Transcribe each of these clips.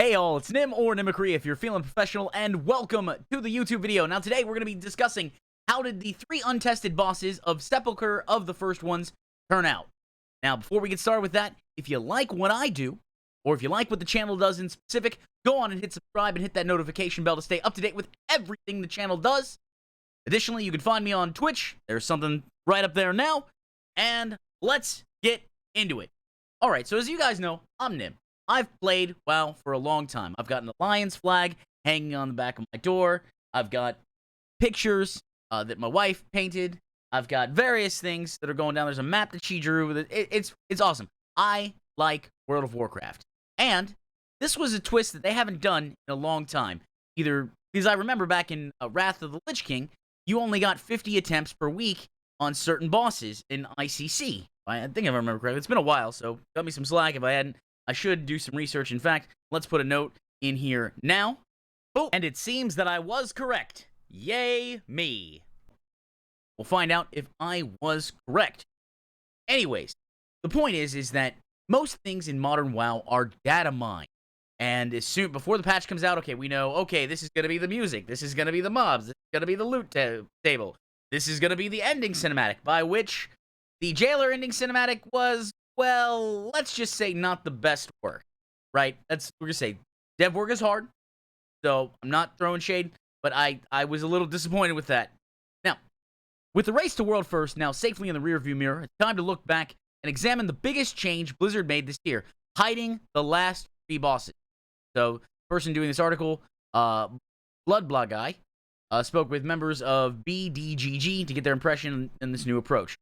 Hey all, it's Nim or Nimicry if you're feeling professional, and welcome to the YouTube video. Now today we're going to be discussing how did the 3 untested bosses of Sepulchre of the First Ones turn out. Now before we get started with that, if you like what I do, or if you like what the channel does in specific, go on and hit subscribe and hit that notification bell to stay up to date with everything the channel does. Additionally, you can find me on Twitch. There's something right up there now, and let's get into it. Alright, so as you guys know, I'm Nim. I've played WoW for a long time. I've got an Alliance flag hanging on the back of my door. I've got pictures that my wife painted. I've got various things that are going down. There's a map that she drew. It's awesome. I like World of Warcraft. And this was a twist that they haven't done in a long time. Either because I remember back in Wrath of the Lich King, you only got 50 attempts per week on certain bosses in ICC. I think if I remember correctly. It's been a while, so cut me some slack if I hadn't. I should do some research. In fact, let's put a note in here now. Oh, and it seems that I was correct. Yay me. We'll find out if I was correct. Anyways, the point is that most things in modern WoW are data mined. And as soon before the patch comes out, okay, we know, okay, this is going to be the music. This is going to be the mobs. This is going to be the loot table. This is going to be the ending cinematic, by which the Jailer ending cinematic was, well, let's just say not the best work, right? We're going to say dev work is hard, so I'm not throwing shade, but I was a little disappointed with that. Now, with the race to World First now safely in the rearview mirror, it's time to look back and examine the biggest change Blizzard made this year, hiding the last 3 bosses. So, the person doing this article, Bloodblah Guy, spoke with members of BDGG to get their impression on this new approach.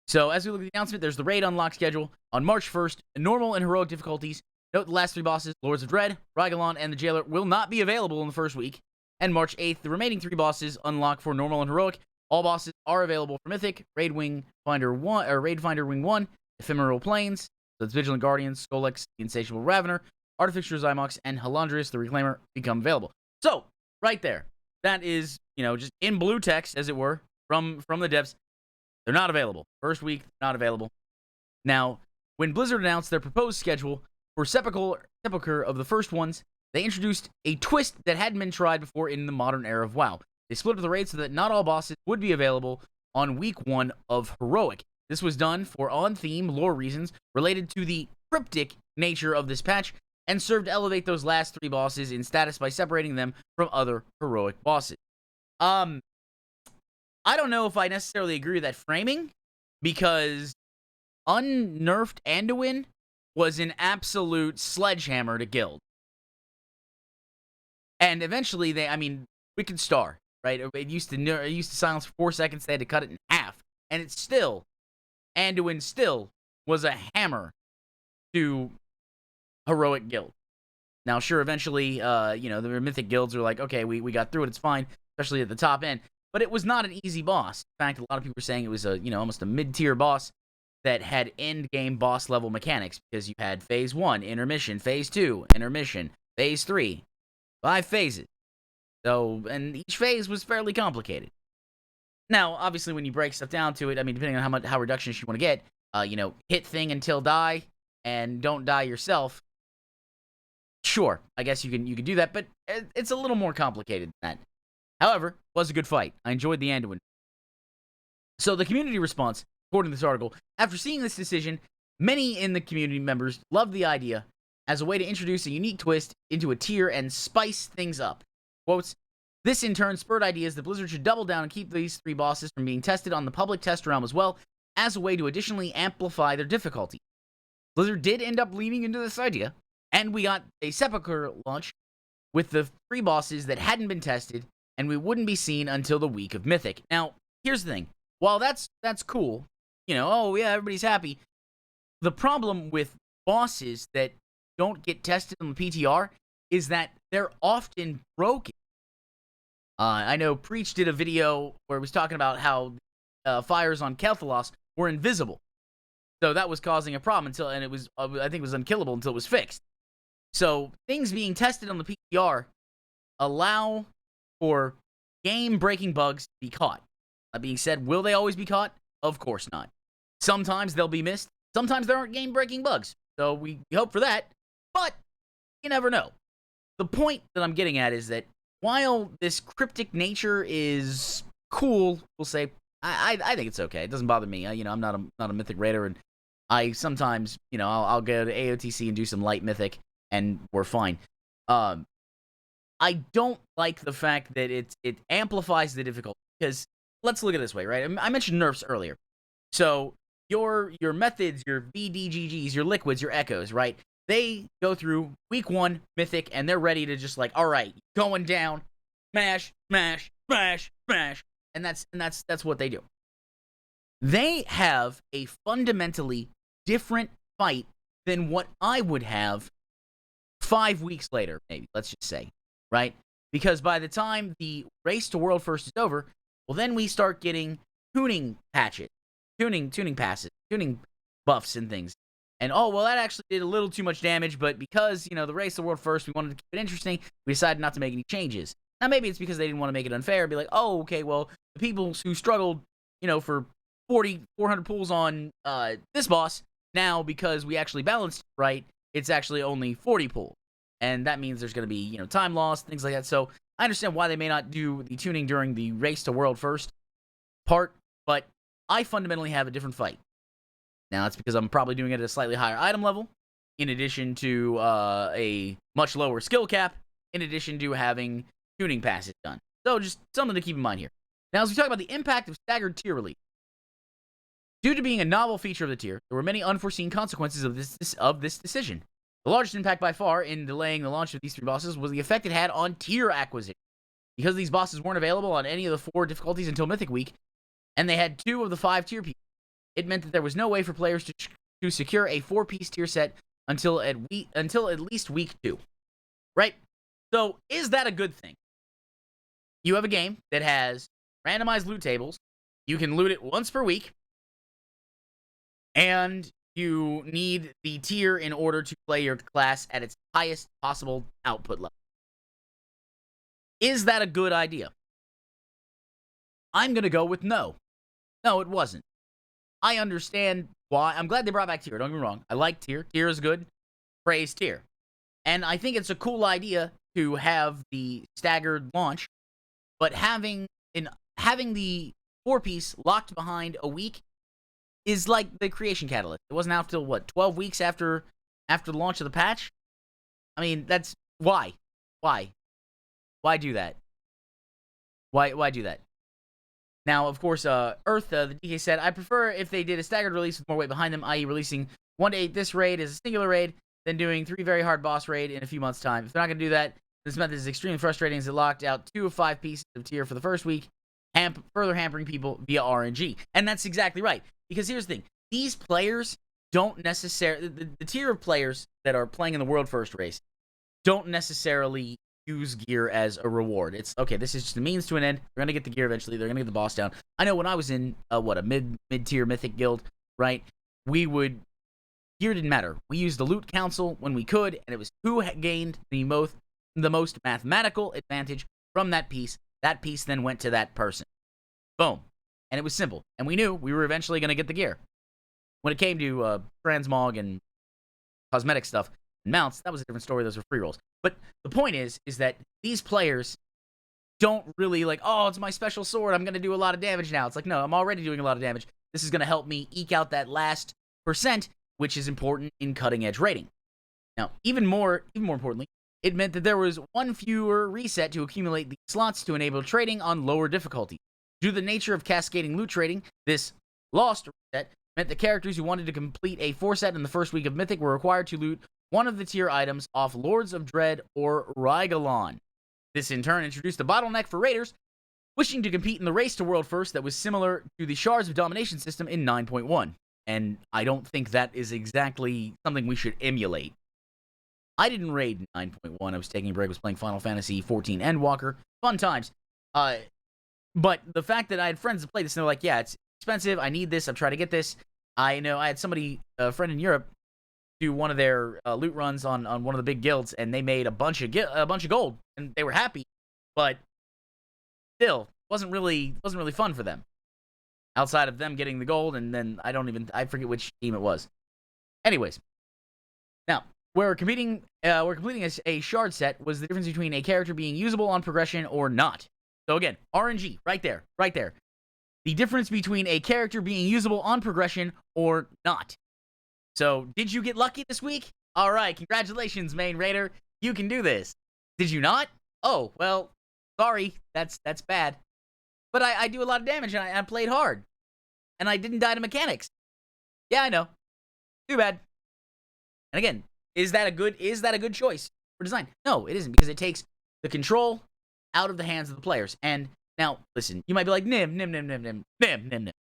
So, as we look at the announcement, there's the raid unlock schedule. On March 1st, normal and heroic difficulties. Note the last 3 bosses, Lords of Dread, Rygalon, and the Jailer, will not be available in the first week. And March 8th, the remaining 3 bosses unlock for normal and heroic. All bosses are available for Mythic, Raid Finder Wing 1, Ephemeral Planes, so it's Vigilant Guardians, Skolex, the Insatiable Ravener, Artificer Zymox, and Halandrius, the Reclaimer, become available. So, right there. That is, just in blue text, as it were, from the devs. They're not available. First week, not available. Now, when Blizzard announced their proposed schedule for Sepulchre of the First Ones, they introduced a twist that hadn't been tried before in the modern era of WoW. They split up the raid so that not all bosses would be available on week 1 of Heroic. This was done for on-theme lore reasons related to the cryptic nature of this patch, and served to elevate those last 3 bosses in status by separating them from other Heroic bosses. I don't know if I necessarily agree with that framing, because unnerfed Anduin was an absolute sledgehammer to Guild. And eventually, Wicked Star, right? It used to silence for 4 seconds. They had to cut it in half, and Anduin still was a hammer to Heroic Guild. Now, sure, eventually, the Mythic guilds are like, okay, we got through it, it's fine, especially at the top end. But it was not an easy boss. In fact, a lot of people were saying it was almost a mid-tier boss that had end-game boss-level mechanics, because you had Phase 1, Intermission, Phase 2, Intermission, Phase 3, 5 phases. So, and each phase was fairly complicated. Now, obviously, when you break stuff down to it, depending on how reductionist you want to get, hit thing until die, and don't die yourself. Sure, I guess you can do that, but it's a little more complicated than that. However, it was a good fight. I enjoyed the Anduin. So the community response, according to this article, after seeing this decision, many in the community members loved the idea as a way to introduce a unique twist into a tier and spice things up. Quotes, this in turn spurred ideas that Blizzard should double down and keep these 3 bosses from being tested on the public test realm as well, as a way to additionally amplify their difficulty. Blizzard did end up leaning into this idea, and we got a Sepulchre launch with the 3 bosses that hadn't been tested, and we wouldn't be seen until the week of Mythic. Now, here's the thing. While that's cool, oh yeah, everybody's happy, the problem with bosses that don't get tested on the PTR is that they're often broken. I know Preach did a video where he was talking about how fires on Kel'Thuzos were invisible. So that was causing a problem and it was, I think it was unkillable until it was fixed. So things being tested on the PTR allow for game-breaking bugs to be caught. That being said, will they always be caught? Of course not. Sometimes they'll be missed. Sometimes there aren't game-breaking bugs. So we hope for that. But you never know. The point that I'm getting at is that while this cryptic nature is cool, we'll say, I think it's okay. It doesn't bother me. I'm not a mythic raider, and I sometimes, I'll go to AOTC and do some light mythic, and we're fine. I don't like the fact that it amplifies the difficulty, because let's look at it this way, right? I mentioned nerfs earlier. So your methods, your VDGGs, your liquids, your echoes, right? They go through week 1 mythic, and they're ready to just like, all right, going down, smash, smash, smash, smash, and that's what they do. They have a fundamentally different fight than what I would have 5 weeks later, maybe, let's just say, right? Because by the time the race to World First is over, well, then we start getting tuning patches, tuning passes, tuning buffs and things. And, oh, well, that actually did a little too much damage, but because, the race to World First, we wanted to keep it interesting, we decided not to make any changes. Now, maybe it's because they didn't want to make it unfair, be like, oh, okay, well, the people who struggled, for 400 pulls on this boss, now, because we actually balanced it right, it's actually only 40 pulls. And that means there's going to be, time loss, things like that. So I understand why they may not do the tuning during the race to World First part, but I fundamentally have a different fight. Now, that's because I'm probably doing it at a slightly higher item level, in addition to a much lower skill cap, in addition to having tuning passes done. So just something to keep in mind here. Now, as we talk about the impact of staggered tier release, due to being a novel feature of the tier, there were many unforeseen consequences of this decision. The largest impact by far in delaying the launch of these 3 bosses was the effect it had on tier acquisition. Because these bosses weren't available on any of the 4 difficulties until Mythic Week, and they had 2 of the 5 tier pieces, it meant that there was no way for players to secure a 4-piece tier set until at least week 2. Right? So, is that a good thing? You have a game that has randomized loot tables. You can loot it once per week. And you need the tier in order to play your class at its highest possible output level. Is that a good idea? I'm going to go with no. No, it wasn't. I understand why. I'm glad they brought back tier. Don't get me wrong. I like tier. Tier is good. Praise tier. And I think it's a cool idea to have the staggered launch, but having the 4-piece locked behind a week is like the creation catalyst. It wasn't out till, 12 weeks after the launch of the patch? I mean, that's... Why? Why do that? Why do that? Now, of course, Earth, the DK said, I prefer if they did a staggered release with more weight behind them, i.e. releasing 1 to 8 this raid as a singular raid, then doing 3 very hard boss raid in a few months' time. If they're not going to do that, this method is extremely frustrating as it locked out 2 of 5 pieces of tier for the first week, further hampering people via RNG. And that's exactly right. Because here's the thing. These players don't necessarily... The tier of players that are playing in the World First race don't necessarily use gear as a reward. It's, okay, this is just a means to an end. They're going to get the gear eventually. They're going to get the boss down. I know when I was in, a mid-tier mythic guild, right? Gear didn't matter. We used the loot council when we could, and it was who gained the most mathematical advantage from that piece. That piece then went to that person. Boom. And it was simple. And we knew we were eventually going to get the gear. When it came to transmog and cosmetic stuff and mounts, that was a different story. Those were free rolls. But the point is that these players don't really like, oh, it's my special sword. I'm going to do a lot of damage now. It's like, no, I'm already doing a lot of damage. This is going to help me eke out that last %, which is important in cutting-edge raiding. Now, even more importantly, it meant that there was 1 fewer reset to accumulate the slots to enable trading on lower difficulties. Due to the nature of cascading loot trading, this lost reset meant the characters who wanted to complete a 4-set in the first week of Mythic were required to loot 1 of the tier items off Lords of Dread or Rygalon. This in turn introduced a bottleneck for raiders wishing to compete in the race to World First that was similar to the Shards of Domination system in 9.1. And I don't think that is exactly something we should emulate. I didn't raid in 9.1. I was taking a break, was playing Final Fantasy 14 Endwalker. Fun times. But the fact that I had friends that played this, and they're like, yeah, it's expensive, I need this, I'm trying to get this. I know I had a friend in Europe, do one of their loot runs on one of the big guilds, and they made a bunch of gold, and they were happy, but still, wasn't really fun for them. Outside of them getting the gold, and then I forget which team it was. Anyways, now, where completing a shard set was the difference between a character being usable on progression or not. So again, RNG, right there, right there. The difference between a character being usable on progression or not. So, did you get lucky this week? All right, congratulations, main raider. You can do this. Did you not? Oh, well, sorry. That's bad. But I do a lot of damage, and I played hard. And I didn't die to mechanics. Yeah, I know. Too bad. And again, is that a good choice for design? No, it isn't, because it takes the control out of the hands of the players. And now, listen, you might be like, nim.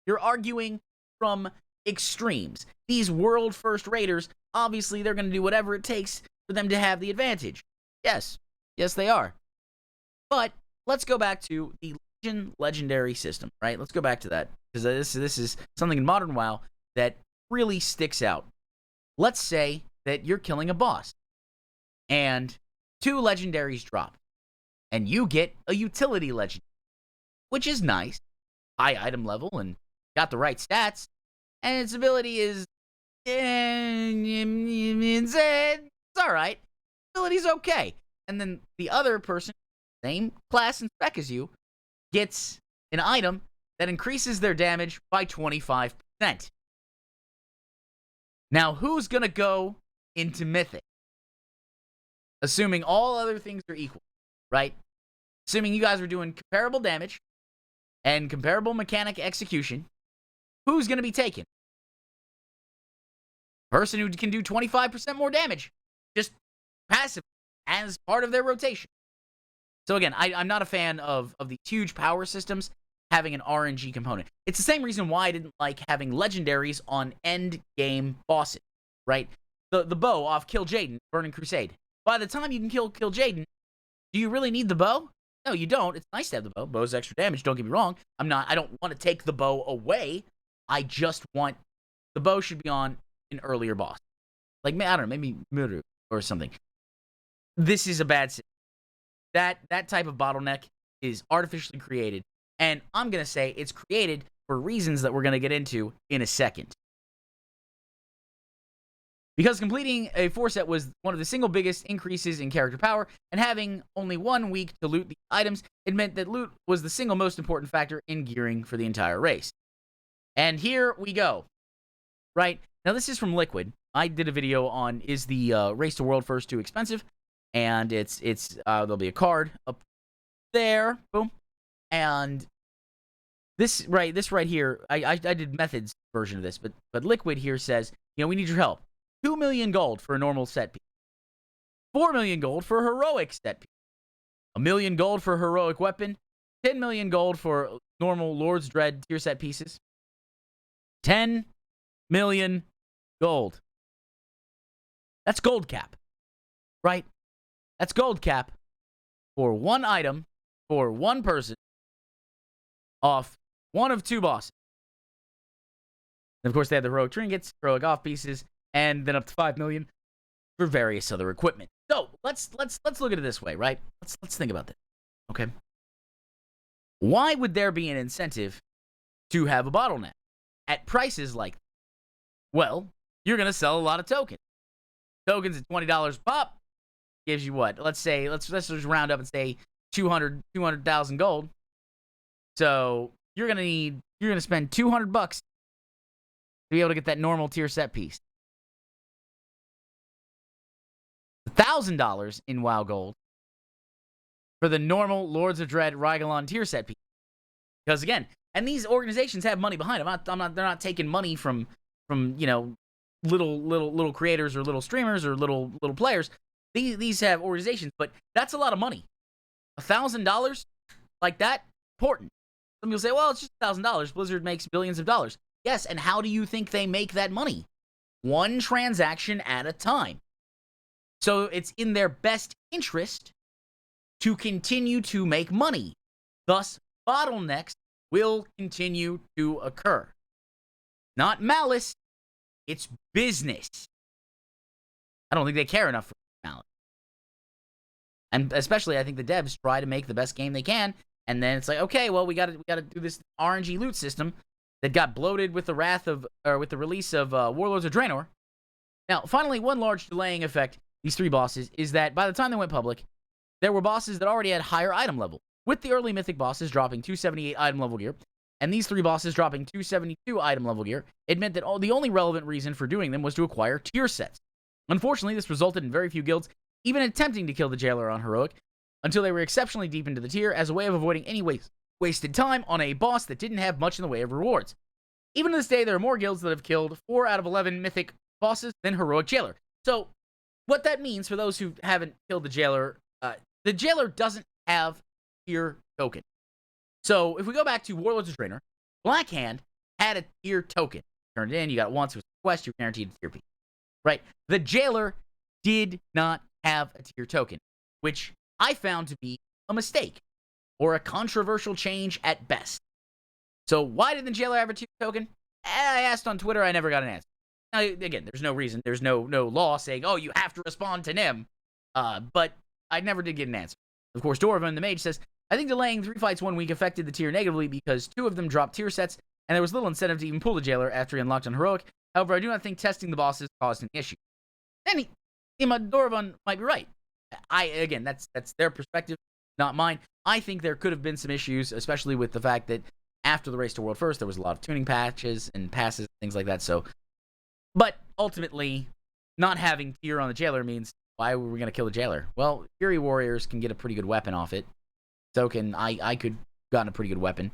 You're arguing from extremes. These world first raiders, obviously, they're going to do whatever it takes for them to have the advantage. Yes, they are. But let's go back to the legendary system, right? Let's go back to that, because this is something in modern WoW that really sticks out. Let's say that you're killing a boss, and 2 legendaries drop, and you get a utility legend, which is nice, high item level, and got the right stats, and its ability is, it's alright. Ability's okay. And then the other person, same class and spec as you, gets an item that increases their damage by 25%. Now, who's gonna go into Mythic? Assuming all other things are equal, right? Assuming you guys are doing comparable damage and comparable mechanic execution, who's gonna be taken? Person who can do 25% more damage, just passive, as part of their rotation. So again, I'm not a fan of the huge power systems having an RNG component. It's the same reason why I didn't like having legendaries on end game bosses, right? The bow off Kill Jaden, Burning Crusade. By the time you can kill Jaden, do you really need the bow? No, you don't. It's nice to have the bow. Bow's extra damage, don't get me wrong. I don't want to take the bow away. I just want the bow should be on an earlier boss. Like, I don't know, maybe Muru or something. This is a bad system. That type of bottleneck is artificially created, and I'm going to say it's created for reasons that we're going to get into in a second. Because completing a 4-set was one of the single biggest increases in character power, and having only 1 week to loot the items, it meant that loot was the single most important factor in gearing for the entire race. And here we go. Right? Now, this is from Liquid. I did a video on, is the Race to World First too expensive? And there'll be a card up there. Boom. And this right here, I did Methods version of this, but Liquid here says, we need your help. 2 million gold for a normal set piece. 4 million gold for a heroic set piece. 1 million gold for a heroic weapon. 10 million gold for normal Lord's Dread tier set pieces. 10 million gold. That's gold cap. Right? That's gold cap for 1 item for 1 person off 1 of 2 bosses. And of course, they have the heroic trinkets, heroic off pieces, and then up to 5 million for various other equipment. So let's look at it this way, right? Let's think about this. Okay. Why would there be an incentive to have a bottleneck at prices like that? Well, you're gonna sell a lot of tokens. Tokens at $20 pop gives you what? Let's just round up and say 200,000 gold. So you're gonna spend $200 to be able to get that normal tier set piece. $1,000 in WoW gold for the normal Lords of Dread Rygalon tier set piece. Because again, and these organizations have money behind them. They're not taking money from little creators or little streamers or little players. These have organizations, but that's a lot of money. $1,000 like that, important. Some people say, well, it's just $1,000. Blizzard makes billions of dollars. Yes, and how do you think they make that money? 1 transaction at a time. So it's in their best interest to continue to make money. Thus, bottlenecks will continue to occur. Not malice, it's business. I don't think they care enough for malice. And especially, I think the devs try to make the best game they can, and then it's like, okay, well, we got to do this RNG loot system that got bloated with the release of Warlords of Draenor. Now, finally, one large delaying effect, these 3 bosses, is that by the time they went public, there were bosses that already had higher item level, with the early mythic bosses dropping 278 item level gear, and these 3 bosses dropping 272 item level gear. It meant that the only relevant reason for doing them was to acquire tier sets. Unfortunately, this resulted in very few guilds even attempting to kill the Jailer on Heroic, until they were exceptionally deep into the tier as a way of avoiding any wasted time on a boss that didn't have much in the way of rewards. Even to this day, there are more guilds that have killed 4 out of 11 mythic bosses than Heroic Jailer. So, what that means for those who haven't killed the Jailer doesn't have tier token. So, if we go back to Warlords of Draenor, Blackhand had a tier token. Turned it in, you got it once, it was a quest, you're guaranteed a tier piece. Right? The Jailer did not have a tier token, which I found to be a mistake, or a controversial change at best. So why did the Jailer have a tier token? I asked on Twitter, I never got an answer. Now, again, there's no reason, there's no law saying, oh, you have to respond to Nim, but I never did get an answer. Of course, Dorvan, the mage, says, I think delaying 3 fights 1 week affected the tier negatively because 2 of them dropped tier sets, and there was little incentive to even pull the Jailer after he unlocked on Heroic. However, I do not think testing the bosses caused an issue. And Dorvan might be right. Again, that's their perspective, not mine. I think there could have been some issues, especially with the fact that after the Race to World First, there was a lot of tuning patches and passes, things like that. So, but ultimately, not having tier on the Jailer means, why were we going to kill the Jailer? Well, Fury Warriors can get a pretty good weapon off it. So can I could have gotten a pretty good weapon.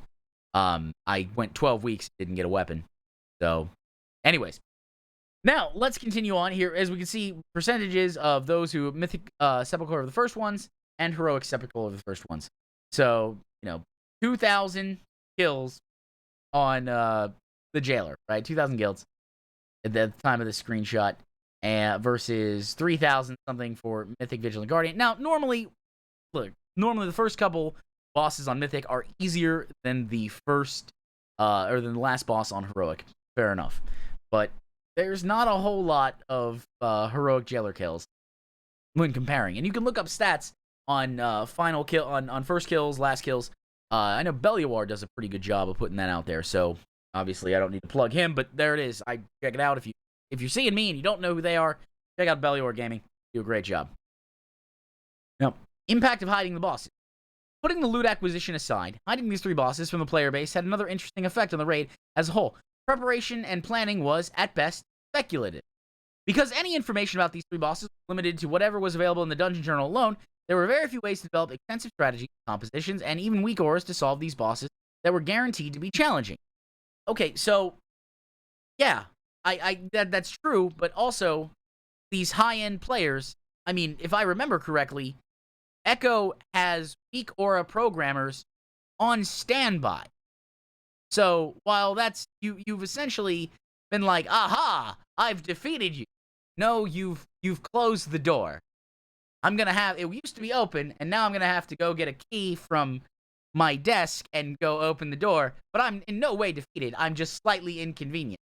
I went 12 weeks, didn't get a weapon. So, anyways. Now, let's continue on here. As we can see, percentages of those who Mythic Sepulchre are the first ones, and Heroic Sepulchre are the first ones. So, 2,000 kills on the Jailer, right? 2,000 guilds at the time of the screenshot, versus 3,000 something for Mythic Vigilant Guardian. Now, normally the first couple bosses on Mythic are easier than the first, or than the last boss on Heroic. Fair enough. But there's not a whole lot of Heroic Jailer kills when comparing. And you can look up stats on final kill, on first kills, last kills. I know Beliawar does a pretty good job of putting that out there, so obviously I don't need to plug him, but there it is. I check it out. If you're seeing me and you don't know who they are, check out Beliawar Gaming. Do a great job. Now, impact of hiding the bosses. Putting the loot acquisition aside, hiding these 3 bosses from the player base had another interesting effect on the raid as a whole. Preparation and planning was, at best, speculative. Because any information about these 3 bosses was limited to whatever was available in the Dungeon Journal alone, there were very few ways to develop extensive strategies, compositions, and even weak auras to solve these bosses that were guaranteed to be challenging. Okay, so, yeah, that's true, but also, these high-end players, I mean, if I remember correctly, Echo has weak aura programmers on standby. So, while that's, you've essentially been like, aha, I've defeated you. No, you've closed the door. it used to be open, and now I'm gonna have to go get a key from my desk and go open the door, but I'm in no way defeated. I'm just slightly inconvenient.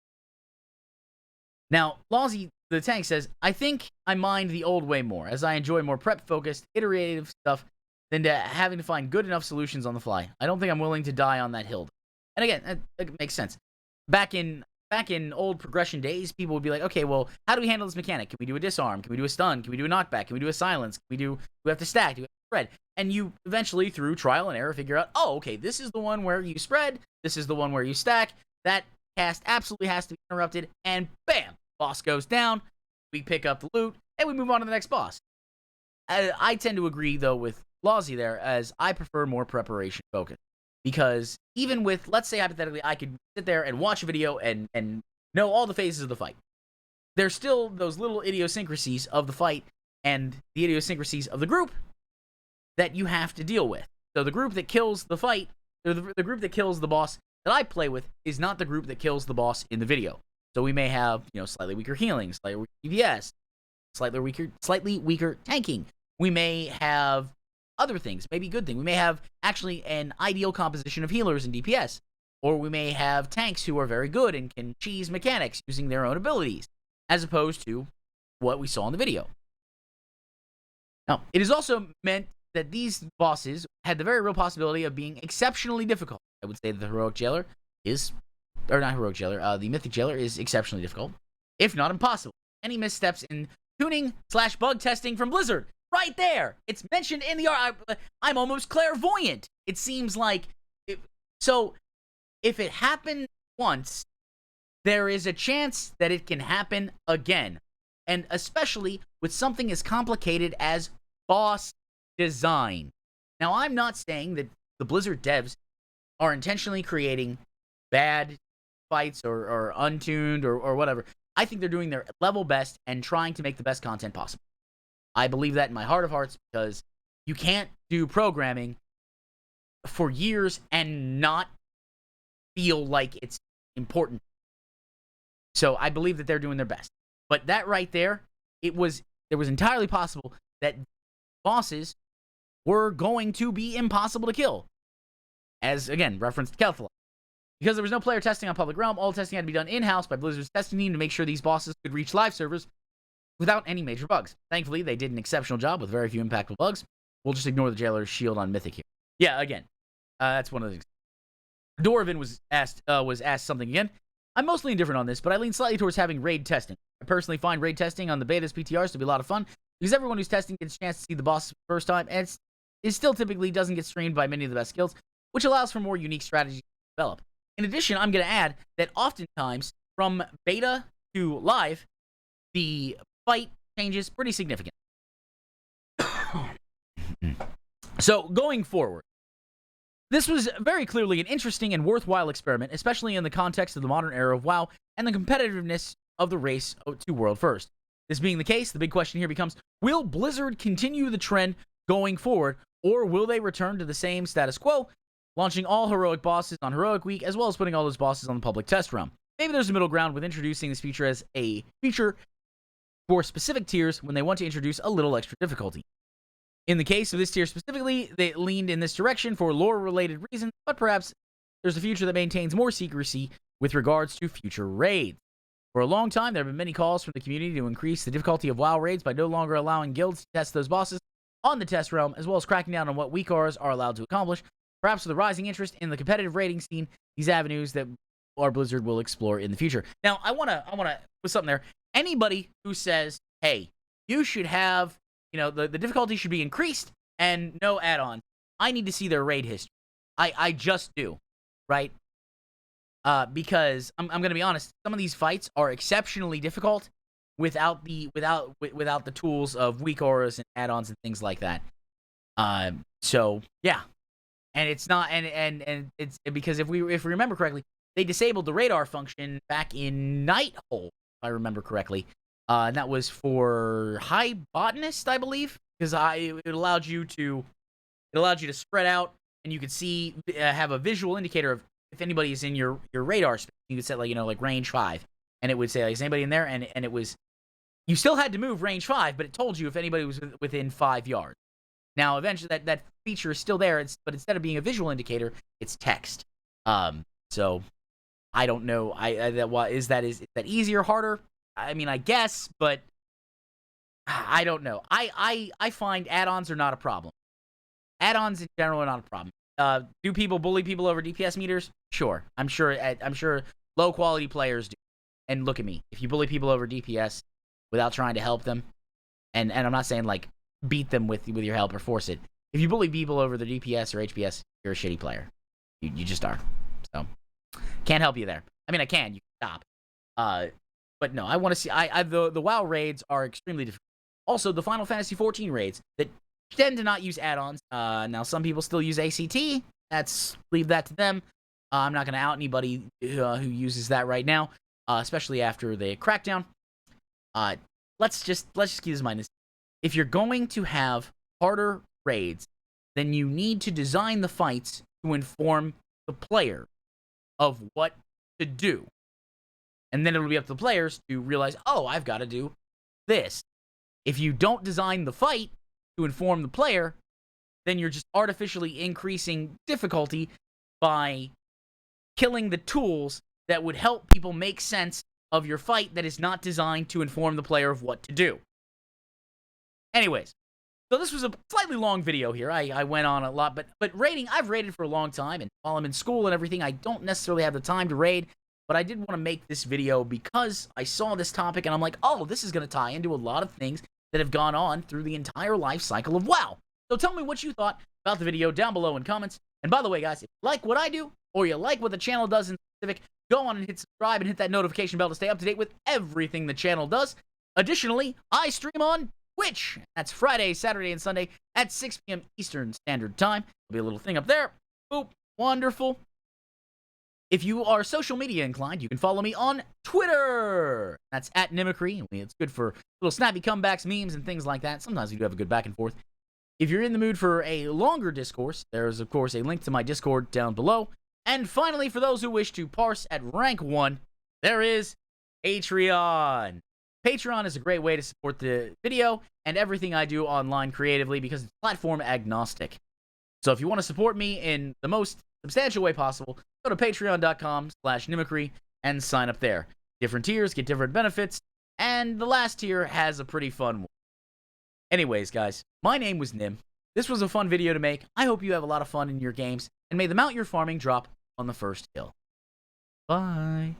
Now, Lawsy the Tank says, I think I mind the old way more, as I enjoy more prep-focused, iterative stuff than having to find good enough solutions on the fly. I don't think I'm willing to die on that hill. And again, that makes sense. Back in old progression days, people would be like, okay, well, how do we handle this mechanic? Can we do a disarm? Can we do a stun? Can we do a knockback? Can we do a silence? Do we have to stack? Do we have to spread? And you eventually, through trial and error, figure out, oh, okay, this is the one where you spread. This is the one where you stack. That cast absolutely has to be interrupted. And bam, boss goes down. We pick up the loot, and we move on to the next boss. I tend to agree, though, with Lawsy there, as I prefer more preparation focus. Because even with, let's say hypothetically, I could sit there and watch a video and know all the phases of the fight. There's still those little idiosyncrasies of the fight and the idiosyncrasies of the group that you have to deal with. So the group that kills the fight, or the group that kills the boss that I play with, is not the group that kills the boss in the video. So we may have, slightly weaker healing, slightly weaker DPS, slightly weaker tanking. We may have other things, maybe good thing. We may have actually an ideal composition of healers and DPS. Or we may have tanks who are very good and can cheese mechanics using their own abilities, as opposed to what we saw in the video. Now, it is also meant that these bosses had the very real possibility of being exceptionally difficult. I would say that the Heroic Jailer is, or not Heroic Jailer, the Mythic Jailer is exceptionally difficult, if not impossible. any missteps in tuning/bug testing from Blizzard. Right there. It's mentioned in the I'm almost clairvoyant. It seems like so if it happened once, there is a chance that it can happen again. And especially with something as complicated as boss design. Now, I'm not saying that the Blizzard devs are intentionally creating bad fights or untuned or whatever. I think they're doing their level best and trying to make the best content possible. I believe that in my heart of hearts because you can't do programming for years and not feel like it's important. So I believe that they're doing their best. But that right there, it was entirely possible that bosses were going to be impossible to kill. As, again, referenced Kel'Thuzad. Because there was no player testing on Public Realm, all testing had to be done in-house by Blizzard's testing team to make sure these bosses could reach live servers without any major bugs. Thankfully, they did an exceptional job with very few impactful bugs. We'll just ignore the Jailer's shield on Mythic here. Yeah, again, that's one of the things. Dorvin was asked something again. I'm mostly indifferent on this, but I lean slightly towards having raid testing. I personally find raid testing on the betas PTRs to be a lot of fun, because everyone who's testing gets a chance to see the boss for the first time, and it still typically doesn't get streamed by many of the best skills, which allows for more unique strategies to develop. In addition, I'm going to add that oftentimes, from beta to live, the fight changes pretty significantly. So, going forward, this was very clearly an interesting and worthwhile experiment, especially in the context of the modern era of WoW and the competitiveness of the race to world first. This being the case, the big question here becomes, will Blizzard continue the trend going forward, or will they return to the same status quo, launching all heroic bosses on Heroic Week, as well as putting all those bosses on the public test realm? Maybe there's a middle ground with introducing this feature as a feature for specific tiers when they want to introduce a little extra difficulty. In the case of this tier specifically, they leaned in this direction for lore-related reasons, but perhaps there's a future that maintains more secrecy with regards to future raids. For a long time, there have been many calls from the community to increase the difficulty of WoW raids by no longer allowing guilds to test those bosses on the test realm, as well as cracking down on what weak auras are allowed to accomplish. Perhaps with a rising interest in the competitive raiding scene, these avenues that our Blizzard will explore in the future. Now, I wanna put something there. Anybody who says, hey, you should have, the difficulty should be increased and no add-ons, I need to see their raid history. I just do, right? Because I'm going to be honest, some of these fights are exceptionally difficult without the tools of weak auras and add-ons and things like that. So yeah, and it's not, and it's because if we remember correctly, they disabled the radar function back in Nighthole, if I remember correctly. And that was for High Botanist, I believe, because it allowed you to spread out, and you could see, have a visual indicator of if anybody is in your radar space. You could set like range 5, and it would say, like, is anybody in there? And it was, you still had to move range 5, but it told you if anybody was within 5 yards. Now, eventually, that feature is still there, but instead of being a visual indicator, it's text. So I don't know. Is that easier, harder? I mean, I guess, but I don't know. I find add-ons are not a problem. Add-ons in general are not a problem. Do people bully people over DPS meters? Sure. I'm sure low-quality players do. And look at me. If you bully people over DPS without trying to help them, and I'm not saying, like, beat them with your help or force it. If you bully people over their DPS or HPS, you're a shitty player. You just are. So, can't help you there. I mean, I can. You can stop. But no, I want to see. The WoW raids are extremely difficult. Also, the Final Fantasy XIV raids that tend to not use add-ons. Now, some people still use ACT. Leave that to them. I'm not going to out anybody who uses that right now, especially after the crackdown. Let's just keep this in mind. If you're going to have harder raids, then you need to design the fights to inform the player of what to do. And then it'll be up to the players to realize, oh, I've got to do this. If you don't design the fight to inform the player, then you're just artificially increasing difficulty by killing the tools that would help people make sense of your fight that is not designed to inform the player of what to do. Anyways, so this was a slightly long video here. I went on a lot, but raiding, I've raided for a long time, and while I'm in school and everything, I don't necessarily have the time to raid. but I did want to make this video because I saw this topic and I'm like, oh, this is going to tie into a lot of things that have gone on through the entire life cycle of WoW. So tell me what you thought about the video down below in comments. And by the way, guys, if you like what I do, or you like what the channel does in specific, go on and hit subscribe and hit that notification bell to stay up to date with everything the channel does. Additionally, I stream on Twitch. That's Friday, Saturday, and Sunday at 6 p.m. Eastern Standard Time. There'll be a little thing up there. Boop. Wonderful. If you are social media inclined, you can follow me on Twitter. That's at Mimicry. It's good for little snappy comebacks, memes, and things like that. Sometimes we do have a good back and forth. If you're in the mood for a longer discourse, there's, of course, a link to my Discord down below. And finally, for those who wish to parse at rank 1, there is Patreon. Patreon is a great way to support the video and everything I do online creatively because it's platform agnostic. So if you want to support me in the most substantial way possible, go to patreon.com/Mimicry and sign up there. Different tiers get different benefits, and the last tier has a pretty fun one. Anyways, guys, my name was Nim. This was a fun video to make. I hope you have a lot of fun in your games, and may the mount you're farming drop on the first kill. Bye.